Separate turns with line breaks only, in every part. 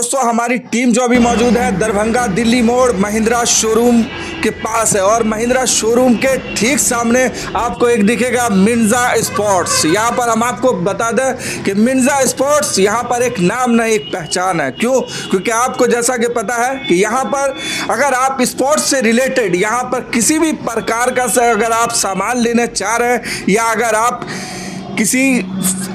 दोस्तों हमारी टीम जो अभी मौजूद है दरभंगा दिल्ली मोड़ महिंद्रा शोरूम के पास है और महिंद्रा शोरूम के ठीक सामने आपको एक दिखेगा मिर्जा स्पोर्ट्स। यहाँ पर हम आपको बता दें कि मिर्जा स्पोर्ट्स यहाँ पर एक नाम नहीं एक पहचान है। क्यों? क्योंकि आपको जैसा कि पता है कि यहाँ पर अगर आप स्पोर्ट्स से रिलेटेड यहाँ पर किसी भी प्रकार का अगर आप सामान लेना चाह रहे हैं या अगर आप किसी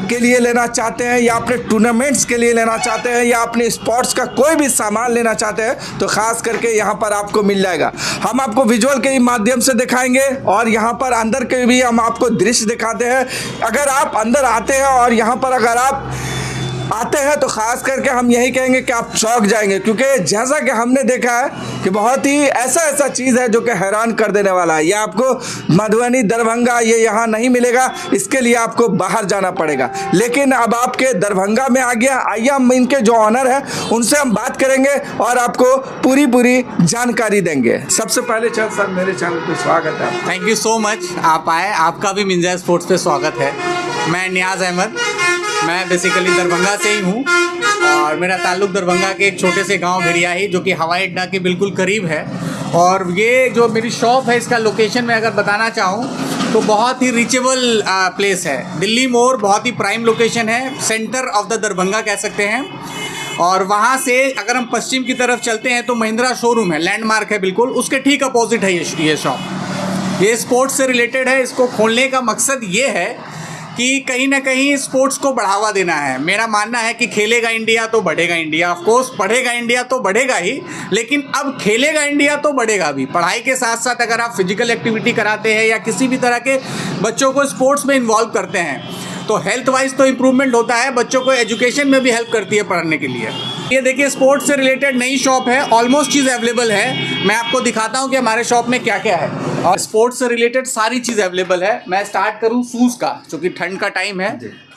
के लिए लेना चाहते हैं या अपने टूर्नामेंट्स के लिए लेना चाहते हैं या अपने स्पोर्ट्स का कोई भी सामान लेना चाहते हैं तो ख़ास करके यहाँ पर आपको मिल जाएगा। हम आपको विजुअल के माध्यम से दिखाएंगे और यहाँ पर अंदर के भी हम आपको दृश्य दिखाते हैं। अगर आप अंदर आते हैं और यहाँ पर अगर आप आते हैं तो ख़ास करके हम यही कहेंगे कि आप चौंक जाएंगे, क्योंकि जैसा कि हमने देखा है कि बहुत ही ऐसा चीज़ है जो कि हैरान कर देने वाला है। ये आपको मधुबनी दरभंगा ये यहाँ नहीं मिलेगा, इसके लिए आपको बाहर जाना पड़ेगा। लेकिन अब आपके दरभंगा में आ गया। आइए हम इनके जो ऑनर हैं उनसे हम बात करेंगे और आपको पूरी जानकारी देंगे। सबसे पहले चल सर मेरे चैनल पर स्वागत है।
थैंक यू सो मच, आप आए, आपका भी मिर्जा स्पोर्ट्स पे स्वागत है। मैं नियाज़ अहमद, मैं बेसिकली दरभंगा से ही हूँ और मेरा ताल्लुक़ दरभंगा के एक छोटे से गांव भिड़ियाही जो कि हवाई अड्डा के बिल्कुल करीब है। और ये जो मेरी शॉप है इसका लोकेशन मैं अगर बताना चाहूँ तो बहुत ही रीचेबल प्लेस है। दिल्ली मोड़ बहुत ही प्राइम लोकेशन है, सेंटर ऑफ द दरभंगा कह सकते हैं। और वहाँ से अगर हम पश्चिम की तरफ चलते हैं तो महिंद्रा शोरूम है, लैंडमार्क है बिल्कुल, उसके ठीक अपोजिट है ये शॉप। ये स्पोर्ट्स से रिलेटेड है। इसको खोलने का मकसद ये है कि कहीं ना कहीं स्पोर्ट्स को बढ़ावा देना है। मेरा मानना है कि खेलेगा इंडिया तो बढ़ेगा इंडिया, ऑफ कोर्स बढ़ेगा इंडिया तो बढ़ेगा ही, लेकिन अब खेलेगा इंडिया तो बढ़ेगा भी। पढ़ाई के साथ साथ अगर आप फिजिकल एक्टिविटी कराते हैं या किसी भी तरह के बच्चों को स्पोर्ट्स में इन्वॉल्व करते हैं तो हेल्थ वाइज तो इम्प्रूवमेंट होता है, बच्चों को एजुकेशन में भी हेल्प करती है पढ़ने के लिए। ये देखिए स्पोर्ट्स से रिलेटेड नई शॉप है, ऑलमोस्ट चीज़ अवेलेबल है। मैं आपको दिखाता हूँ कि हमारे शॉप में क्या क्या है और स्पोर्ट्स से रिलेटेड सारी चीज़ अवेलेबल है। मैं स्टार्ट करूँ शूज़ का, क्योंकि ठंड का टाइम है।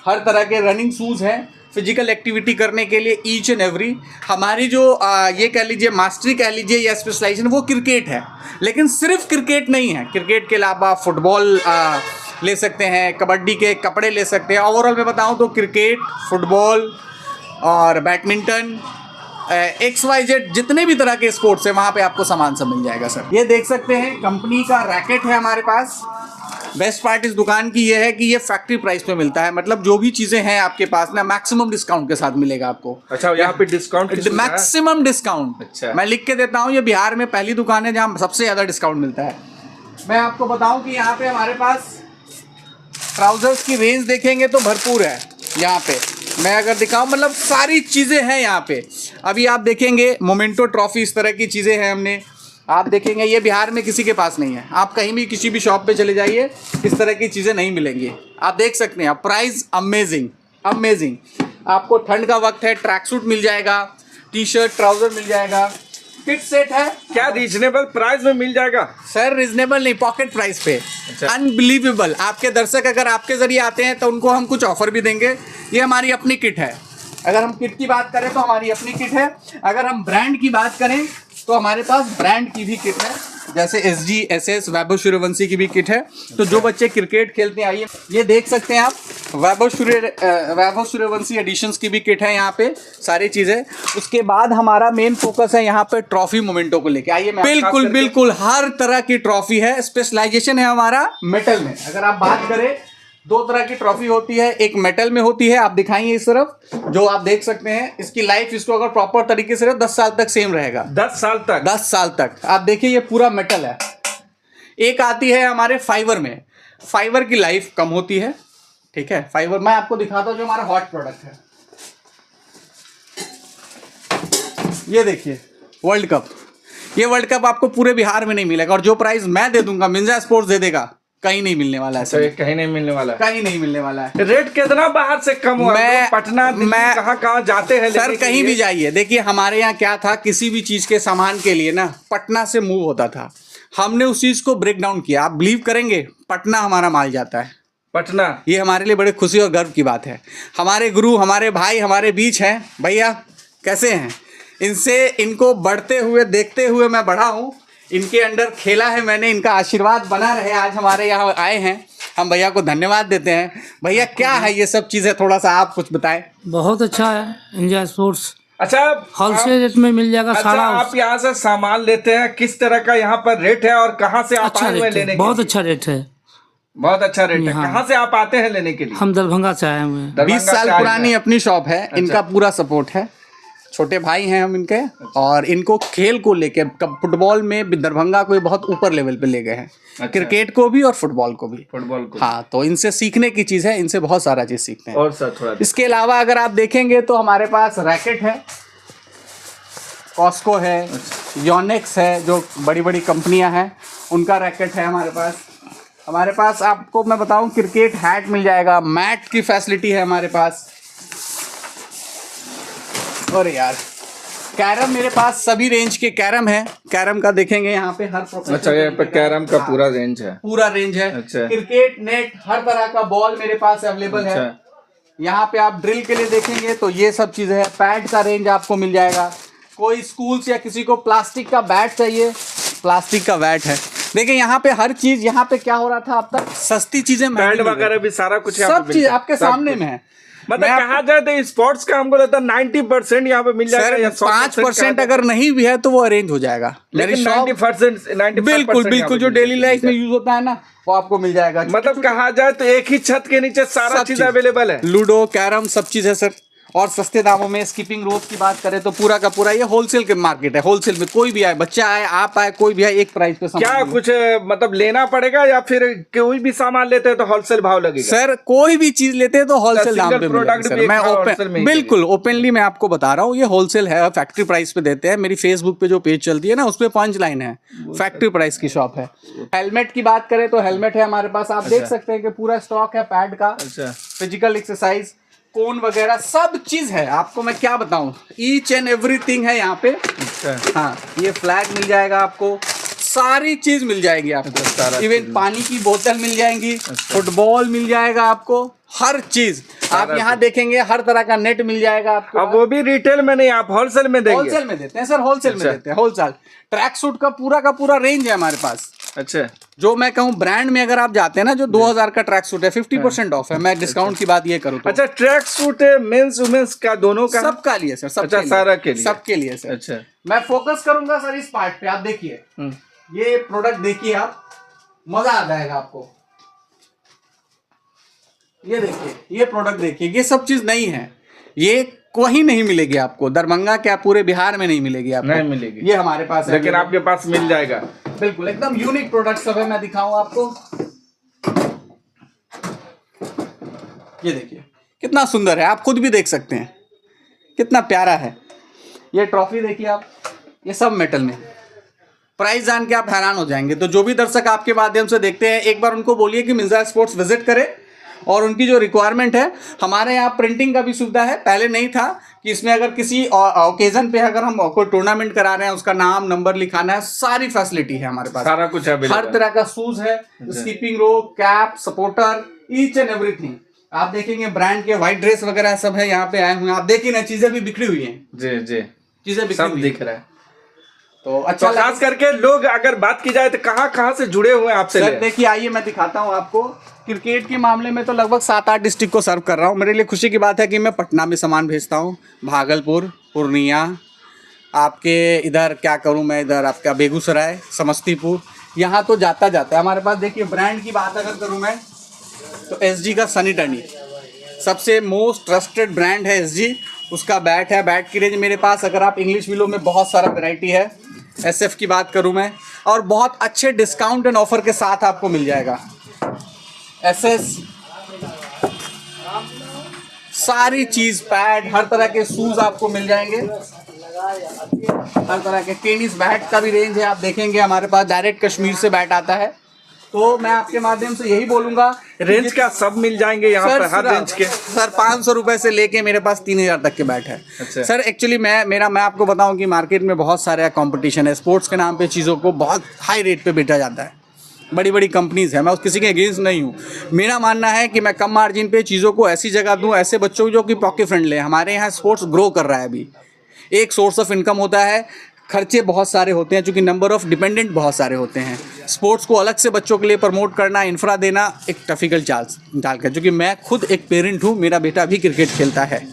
हर तरह के रनिंग शूज़ हैं फिजिकल एक्टिविटी करने के लिए, ईच एंड एवरी। हमारी जो ये कह लीजिए मास्टरी कह लीजिए या स्पेशलाइजेशन वो क्रिकेट है, लेकिन सिर्फ क्रिकेट नहीं है। क्रिकेट के अलावा फुटबॉल ले सकते हैं, कबड्डी के कपड़े ले सकते हैं। ओवरऑल मैं बताऊं तो क्रिकेट, फुटबॉल और बैडमिंटन, XYZ जितने भी तरह के स्पोर्ट्स हैं वहाँ पे आपको सामान सब मिल जाएगा सर। ये देख सकते हैं कंपनी का रैकेट है हमारे पास। बेस्ट पार्ट इस दुकान की ये है कि ये फैक्ट्री प्राइस पे मिलता है, मतलब जो भी चीज़ें हैं आपके पास ना मैक्सिमम डिस्काउंट के साथ मिलेगा आपको।
अच्छा, यहाँ पे डिस्काउंट
मैक्सिमम डिस्काउंट। अच्छा, मैं लिख के देता हूँ, ये बिहार में पहली दुकान है जहाँ सबसे ज़्यादा डिस्काउंट मिलता है। मैं आपको बताऊँ कि यहाँ पे हमारे पास ट्राउजर्स की रेंज देखेंगे तो भरपूर है। यहाँ पे मैं अगर दिखाऊं मतलब सारी चीज़ें हैं यहाँ पे। अभी आप देखेंगे मोमेंटो ट्रॉफी, इस तरह की चीज़ें हैं हमने, आप देखेंगे ये बिहार में किसी के पास नहीं है। आप कहीं भी किसी भी शॉप पे चले जाइए इस तरह की चीज़ें नहीं मिलेंगी। आप देख सकते हैं, प्राइस अमेजिंग। आपको ठंड का वक्त है, ट्रैक सूट मिल जाएगा, टी शर्ट ट्राउजर मिल जाएगा, किट सेट है।
क्या रीजनेबल प्राइस में मिल जाएगा
सर? रीजनेबल नहीं, पॉकेट प्राइस पे। अनबिलीवेबल। आपके दर्शक अगर आपके जरिए आते हैं तो उनको हम कुछ ऑफर भी देंगे। ये हमारी अपनी किट है। अगर हम किट की बात करें तो हमारी अपनी किट है। अगर हम ब्रांड की बात करें तो हमारे पास ब्रांड की भी किट है, जैसे SG, SS, वैभव सूर्यवंशी की भी किट है। तो जो बच्चे क्रिकेट खेलते हैं, आइए ये देख सकते हैं आप, वैभव सूर्यवंशी एडिशंस की भी किट है यहाँ पे, सारी चीज़ें। उसके बाद हमारा मेन फोकस है यहाँ पे ट्रॉफी मोमेंटो को लेके। आइए बिल्कुल हर तरह की ट्रॉफी है। स्पेशलाइजेशन है हमारा मेटल में। अगर आप बात करें, दो तरह की ट्रॉफी होती है, एक मेटल में होती है, आप दिखाइए इस तरफ, जो आप देख सकते हैं। इसकी लाइफ, इसको अगर प्रॉपर तरीके से 10 साल तक सेम रहेगा।
10 साल तक
आप देखिए, ये पूरा मेटल है। एक आती है हमारे फाइबर में, फाइबर की लाइफ कम होती है, ठीक है। फाइबर मैं आपको दिखाता हूँ जो हमारा हॉट प्रोडक्ट है। ये देखिए वर्ल्ड कप। ये वर्ल्ड कप आपको पूरे बिहार में नहीं मिलेगा और जो प्राइस मैं दे दूंगा, मिर्जा स्पोर्ट्स दे देगा, कहीं नहीं मिलने वाला है सर।
कहीं नहीं मिलने वाला है। रेट कितना बाहर से कम हुआ?
मैं
पटना मैं कहाँ जाते हैं
सर? कहीं भी जाइए, देखिए हमारे यहाँ क्या था, किसी भी चीज के सामान के लिए ना पटना से मूव होता था। हमने उस चीज को ब्रेक डाउन किया। आप बिलीव करेंगे, पटना हमारा माल जाता है।
पटना, ये
हमारे लिए बड़े खुशी और गर्व की बात है। हमारे गुरु, हमारे भाई हमारे बीच हैं। भैया कैसे हैं? इनको बढ़ते हुए देखते हुए मैं बढ़ा हूँ, इनके अंडर खेला है मैंने, इनका आशीर्वाद बना रहे। आज हमारे यहाँ आए हैं, हम भैया को धन्यवाद देते हैं। भैया क्या है ये सब चीज़ें, थोड़ा सा आप कुछ बताएं।
बहुत अच्छा है मिर्जा स्पोर्ट्स,
अच्छा,
होलसेल रेट में मिल जाएगा
अच्छा,
सारा।
आप यहाँ से सामान लेते हैं, किस तरह का यहाँ पर रेट है और कहाँ से आप
अच्छा
आए हुए
रेट
लेने
है,
के
बहुत
लिए?
अच्छा रेट है।
बहुत अच्छा रेट है।
हाँ।
कहाँ से आप आते हैं लेने के लिए?
हम दरभंगा से आए हुए हैं।
20
दरभंगा
साल
से आए
पुरानी
हैं।
अपनी शॉप है, इनका पूरा सपोर्ट है। छोटे भाई हैं हम इनके, और इनको खेल को लेके फुटबॉल में भी दरभंगा को बहुत ऊपर लेवल पे ले गए हैं। क्रिकेट को भी और फुटबॉल को भी।
फुटबॉल को।
हाँ, तो इनसे सीखने की चीज़ है, इनसे बहुत सारा चीज़ सीखते हैं।
और सर थोड़ा
इसके अलावा अगर आप देखेंगे तो हमारे पास रैकेट है, कॉस्को है, योनेक्स है, जो बड़ी बड़ी कंपनियां हैं उनका रैकेट है हमारे पास। हमारे पास आपको मैं बताऊं क्रिकेट हैट मिल जाएगा, मैट की फैसिलिटी है हमारे पास। और यार कैरम मेरे पास सभी रेंज के कैरम है। कैरम का देखेंगे यहाँ पे हर प्रोफेशनल।
अच्छा, यहाँ पे कैरम का पूरा रेंज है।
पूरा रेंज है।
अच्छा।
क्रिकेट नेट हर तरह का बॉल मेरे पास अवेलेबल है।
अच्छा।
यहाँ पे आप ड्रिल के लिए देखेंगे तो ये सब चीज़ें है। पैड का रेंज आपको मिल जाएगा। कोई स्कूल्स या किसी को प्लास्टिक का बैट चाहिए, प्लास्टिक का बैट है। देखिए यहाँ पे हर चीज, यहाँ पे क्या हो रहा था अब तक, सस्ती चीजें
पैड वगैरह भी सारा कुछ यहाँ
सब
पे
चीज
मिलता है।
आपके
सब
सामने
कुछ।
में है।
मतलब
मैं
कहा जाए तो स्पोर्ट्स का हमको लगता है 90% यहाँ पे मिल जाएगा, या
सर 5% अगर नहीं भी है तो वो अरेंज हो जाएगा। मेरी
लेकिन
शॉप
90%
बिल्कुल बिल्कुल जो डेली लाइफ में यूज होता है ना, वो आपको मिल जाएगा।
मतलब कहा जाए तो एक ही छत के नीचे सारा चीज अवेलेबल है।
लूडो, कैरम, सब चीज है सर, और सस्ते दामों में। स्कीपिंग रोप की बात करें तो पूरा का पूरा ये होलसेल के मार्केट है। होलसेल में कोई भी आए, बच्चा आए, आप आए, कोई भी आए, एक प्राइस पे सामान
क्या कुछ मतलब लेना पड़ेगा, या फिर कोई भी सामान लेते हैं तो होलसेल भाव लगेगा?
सर कोई भी चीज लेते हैं तो होलसेल दाम
सिंगल
पे
प्रोडक्ट
मिलेगा
भी
सर। मैं
wholesale में ही
बिल्कुल ओपनली मैं आपको बता रहा हूँ, ये होलसेल है, फैक्ट्री प्राइस पे देते हैं। मेरी फेसबुक पे जो पेज चलती है ना, उस पे पंच लाइन है, फैक्ट्री प्राइस की शॉप है। हेलमेट की बात करें तो हेलमेट है हमारे पास, आप देख सकते हैं कि पूरा स्टॉक है पैड का।
अच्छा।
फिजिकल एक्सरसाइज, कोन वगैरह सब चीज है। आपको मैं क्या बताऊं, ईच एंड एवरीथिंग है यहाँ पे।
अच्छा।
हाँ, ये फ्लैग मिल जाएगा आपको, सारी चीज मिल जाएगी आपको।
सारा
इवन पानी की बोतल मिल जाएंगी, फुटबॉल मिल जाएगा आपको, हर चीज आप यहाँ देखेंगे। हर तरह का नेट मिल जाएगा आपको।
अब वो भी रिटेल में नहीं, आप होलसेल में देंगे?
होलसेल में देते हैं सर, होलसेल में
अच्छा।
देते हैं। होलसेल ट्रैक सूट का पूरा रेंज है हमारे पास।
अच्छा।
जो मैं कहूँ ब्रांड में अगर आप जाते हैं ना, जो 2000 का ट्रैक सूट है 50% ऑफ है। मैं डिस्काउंट की बात ये करूँ तो।
अच्छा, ट्रैक सूट मेंस वुमेन्स का दोनों का?
सबका लिए सर, सबके
अच्छा,
लिए।
सारा के लिए?
सबके लिए सर।
अच्छा।
मैं फोकस करूंगा सर इस पार्ट पे। आप देखिए ये प्रोडक्ट देखिए, आप मजा आ जाएगा आपको। ये देखिए, ये प्रोडक्ट देखिए, ये सब चीज नहीं है, ये कहीं नहीं मिलेगी आपको। दरभंगा क्या पूरे बिहार में नहीं मिलेगी आपको।
नहीं मिलेगी।
ये हमारे पास है,
लेकिन आपके पास मिल जाएगा।
बिल्कुल एकदम यूनिक प्रोडक्ट सब है। मैं दिखाऊं आपको, ये देखिए कितना सुंदर है, आप खुद भी देख सकते हैं कितना प्यारा है। ये ट्रॉफी देखिए आप, ये सब मेटल में। प्राइस जान के आप हैरान हो जाएंगे। तो जो भी दर्शक आपके माध्यम से देखते हैं, एक बार उनको बोलिए कि मिर्जा स्पोर्ट्स विजिट करें, और उनकी जो रिक्वायरमेंट है, हमारे यहाँ प्रिंटिंग का भी सुविधा है। पहले नहीं था कि इसमें अगर किसी ओकेजन पे अगर हम कोई टूर्नामेंट करा रहे हैं, उसका नाम नंबर लिखाना है, सारी फैसिलिटी है हमारे पास।
सारा कुछ है,
हर तरह का शूज है, skipping rope, cap, supporter, each and everything. आप देखेंगे ब्रांड के व्हाइट ड्रेस वगैरह सब है यहाँ पे आए हुए हैं। आप देखिए ना, चीजें भी बिखरी हुई हैं।
जी जी,
चीजें बिखरी
सब
हुई
दिख रहा है।
तो अच्छा,
तो खास करके लोग अगर बात की जाए तो कहाँ से जुड़े हुए हैं आपसे?
सर देखिए, आइए मैं दिखाता हूँ आपको। क्रिकेट के मामले में तो लगभग 7-8 डिस्ट्रिक्ट को सर्व कर रहा हूँ। मेरे लिए खुशी की बात है कि मैं पटना में सामान भेजता हूँ, भागलपुर, पूर्णिया, आपके इधर क्या करूँ मैं, इधर आपका बेगूसराय, समस्तीपुर, यहाँ तो जाता है हमारे पास। देखिए ब्रांड की बात अगर करूँ मैं तो एसजी का सनी टर्नी सबसे मोस्ट ट्रस्टेड ब्रांड है। एसजी, उसका बैट है। बैट की रेंज मेरे पास अगर आप इंग्लिश विलो में बहुत सारा वैरायटी है। एसएफ की बात करूं मैं, और बहुत अच्छे डिस्काउंट एंड ऑफर के साथ आपको मिल जाएगा। एसएस, सारी चीज, पैड, हर तरह के शूज आपको मिल जाएंगे। हर तरह के टेनिस बैट का भी रेंज है। आप देखेंगे हमारे पास डायरेक्ट कश्मीर से बैट आता है। तो मैं आपके माध्यम से यही बोलूंगा,
रेंज का सब मिल जाएंगे यहाँ पर, हर रेंज के।
सर 500 रुपए से लेके मेरे पास 3000 तक के बैट है।
अच्छा।
सर एक्चुअली मैं आपको बताऊं कि मार्केट में बहुत सारे कंपटीशन है। स्पोर्ट्स के नाम पे चीज़ों को बहुत हाई रेट पे बेचा जाता है। बड़ी बड़ी कंपनीज है, मैं उस किसी के अगेंस्ट नहीं हूँ। मेरा मानना है कि मैं कम मार्जिन पे चीज़ों को ऐसी जगह दूँ, ऐसे बच्चों को जो कि पॉकेट फ्रेंडली है। हमारे यहाँ स्पोर्ट्स ग्रो कर रहा है अभी, एक सोर्स ऑफ इनकम होता है। खर्चे बहुत सारे होते हैं क्योंकि नंबर ऑफ डिपेंडेंट बहुत सारे होते हैं। स्पोर्ट्स को अलग से बच्चों के लिए प्रमोट करना, इंफ्रा देना एक टफिकल चाल कर, क्योंकि मैं खुद एक पेरेंट हूँ, मेरा बेटा भी क्रिकेट खेलता है।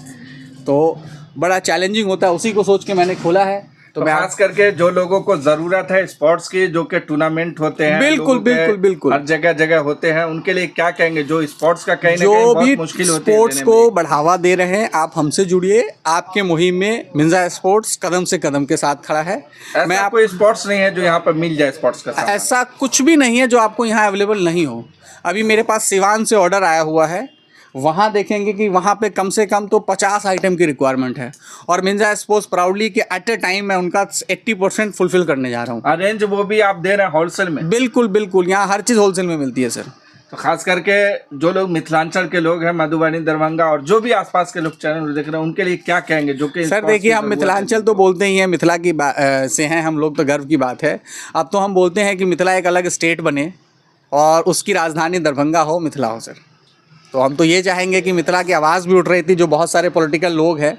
तो बड़ा चैलेंजिंग होता है, उसी को सोच के मैंने खोला है।
तो खास करके जो लोगों को जरूरत है स्पोर्ट्स की, जो कि टूर्नामेंट होते हैं,
बिल्कुल बिल्कुल बिल्कुल
हर जगह जगह होते हैं, उनके लिए क्या कहेंगे जो स्पोर्ट्स का कहीं ना
जो
कहीं
भी
बहुत मुश्किल होती है
स्पोर्ट्स
देने
को
में।
बढ़ावा दे रहे हैं, आप हमसे जुड़िए। आपके मुहिम में मिंजा स्पोर्ट्स कदम से कदम के साथ खड़ा है। मैं
ऐसा कोई स्पोर्ट्स नहीं है जो यहाँ पर मिल जाए स्पोर्ट्स का सामान?
ऐसा कुछ भी नहीं है जो आपको यहाँ अवेलेबल नहीं हो। अभी मेरे पास सिवान से ऑर्डर आया हुआ है, वहाँ देखेंगे कि वहाँ पे कम से कम तो 50 आइटम की रिक्वायरमेंट है, और मिंजा स्पोर्ट्स प्राउडली कि एट ए टाइम मैं उनका 80% फुलफिल करने जा रहा हूँ।
रेंज वो भी आप दे रहे हैं होलसेल में?
बिल्कुल बिल्कुल, यहाँ हर चीज़ होलसेल में मिलती है सर।
तो खास करके जो लोग मिथिलांचल के लोग हैं, मधुबनी, दरभंगा और जो भी आसपास के लोग चैनल देख रहे हैं, उनके लिए क्या कहेंगे जो कि
सर देखिए, हम मिथिलांचल तो बोलते ही हैं, मिथिला की से हैं हम लोग, तो गर्व की बात है। अब तो हम बोलते हैं कि मिथिला एक अलग स्टेट बने और उसकी राजधानी दरभंगा हो, मिथिला हो सर। तो हम तो ये चाहेंगे कि मिथिला की आवाज़ भी उठ रही थी, जो बहुत सारे पॉलिटिकल लोग हैं,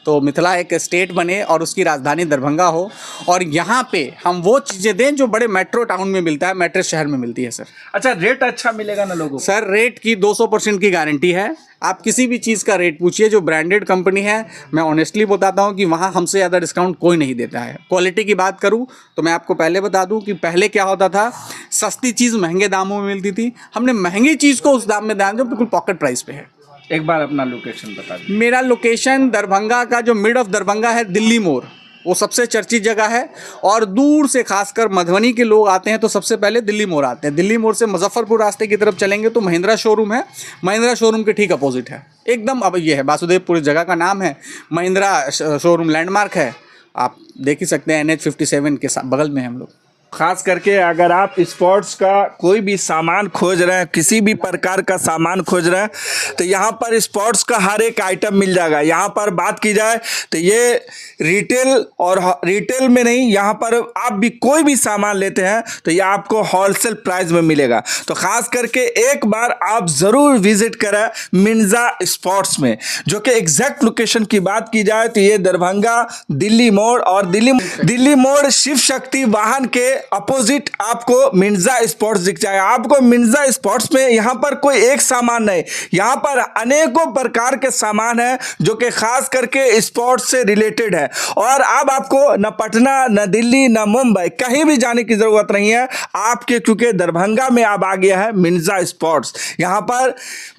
तो मिथिला एक स्टेट बने और उसकी राजधानी दरभंगा हो, और यहाँ पे हम वो चीज़ें दें जो बड़े मेट्रो टाउन में मिलता है, मेट्रो शहर में मिलती है सर।
अच्छा, रेट अच्छा मिलेगा ना लोगों को?
सर रेट की 200% की गारंटी है। आप किसी भी चीज़ का रेट पूछिए, जो ब्रांडेड कंपनी है, मैं ऑनेस्टली बताता हूँ कि वहाँ हमसे ज़्यादा डिस्काउंट कोई नहीं देता है। क्वालिटी की बात करूँ तो मैं आपको पहले बता दूँ कि पहले क्या होता था, सस्ती चीज़ महंगे दामों में मिलती थी, हमने महंगी चीज़ को उस दाम में दाम जो बिल्कुल पॉकेट प्राइस पे है।
एक बार अपना लोकेशन बता दीजिए।
मेरा लोकेशन दरभंगा का जो मिड ऑफ दरभंगा है, दिल्ली मोड़, वो सबसे चर्चित जगह है, और दूर से खासकर मधुबनी के लोग आते हैं तो सबसे पहले दिल्ली मोड़ आते हैं। दिल्ली मोड़ से मुजफ्फरपुर रास्ते की तरफ चलेंगे तो महिंद्रा शोरूम है, महिंद्रा शोरूम के ठीक अपोजिट है एकदम। अब ये है वासुदेवपुर, जगह का नाम है, महिंद्रा शोरूम लैंडमार्क है, आप देख ही सकते हैं। NH 57 के बगल में हम लोग।
खास करके अगर आप स्पोर्ट्स का कोई भी सामान खोज रहे हैं, किसी भी प्रकार का सामान खोज रहे हैं, तो यहाँ पर स्पोर्ट्स का हर एक आइटम मिल जाएगा। यहाँ पर बात की जाए तो ये रिटेल और रिटेल में नहीं, यहाँ पर आप भी कोई भी सामान लेते हैं तो ये आपको होलसेल प्राइस में मिलेगा। तो खास करके एक बार आप ज़रूर विजिट करें मिंजा स्पोर्ट्स में, जो कि एग्जैक्ट लोकेशन की बात की जाए तो ये दरभंगा दिल्ली मोड़, और दिल्ली मोड़ शिव शक्ति वाहन के अपोजिट आपको मिंजा स्पोर्ट्स दिख जाएगा। आपको मिंजा स्पोर्ट्स में यहाँ पर कोई एक सामान नहीं, यहाँ पर अनेकों प्रकार के सामान है जो कि खास करके स्पोर्ट्स से रिलेटेड है। और अब आपको न पटना, न दिल्ली, न मुंबई कहीं भी जाने की ज़रूरत नहीं है, आपके चूँकि दरभंगा में अब आ गया है मिंजा स्पोर्ट्स। यहाँ पर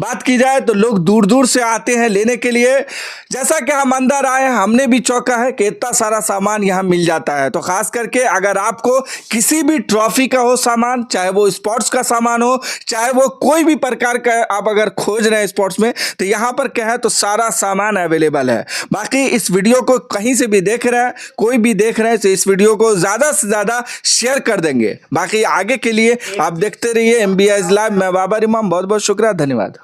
बात की जाए तो लोग दूर दूर से आते हैं लेने के लिए। जैसा कि हम अंदर आए, हमने भी चौंका है कि इतना सारा सामान यहाँ मिल जाता है। तो खास करके अगर आपको किसी भी ट्रॉफी का हो सामान, चाहे वो स्पोर्ट्स का सामान हो, चाहे वो कोई भी प्रकार का आप अगर खोज रहे हैं स्पोर्ट्स में, तो यहाँ पर क्या है तो सारा सामान अवेलेबल है। बाकी इस वीडियो को कहीं से भी देख रहे हैं, कोई भी देख रहे हैं, तो इस वीडियो को ज़्यादा से ज़्यादा शेयर कर देंगे। बाकी आगे के लिए आप देखते रहिए MBIS लाइव। मैं बाबर इमाम, बहुत बहुत शुक्रिया, धन्यवाद।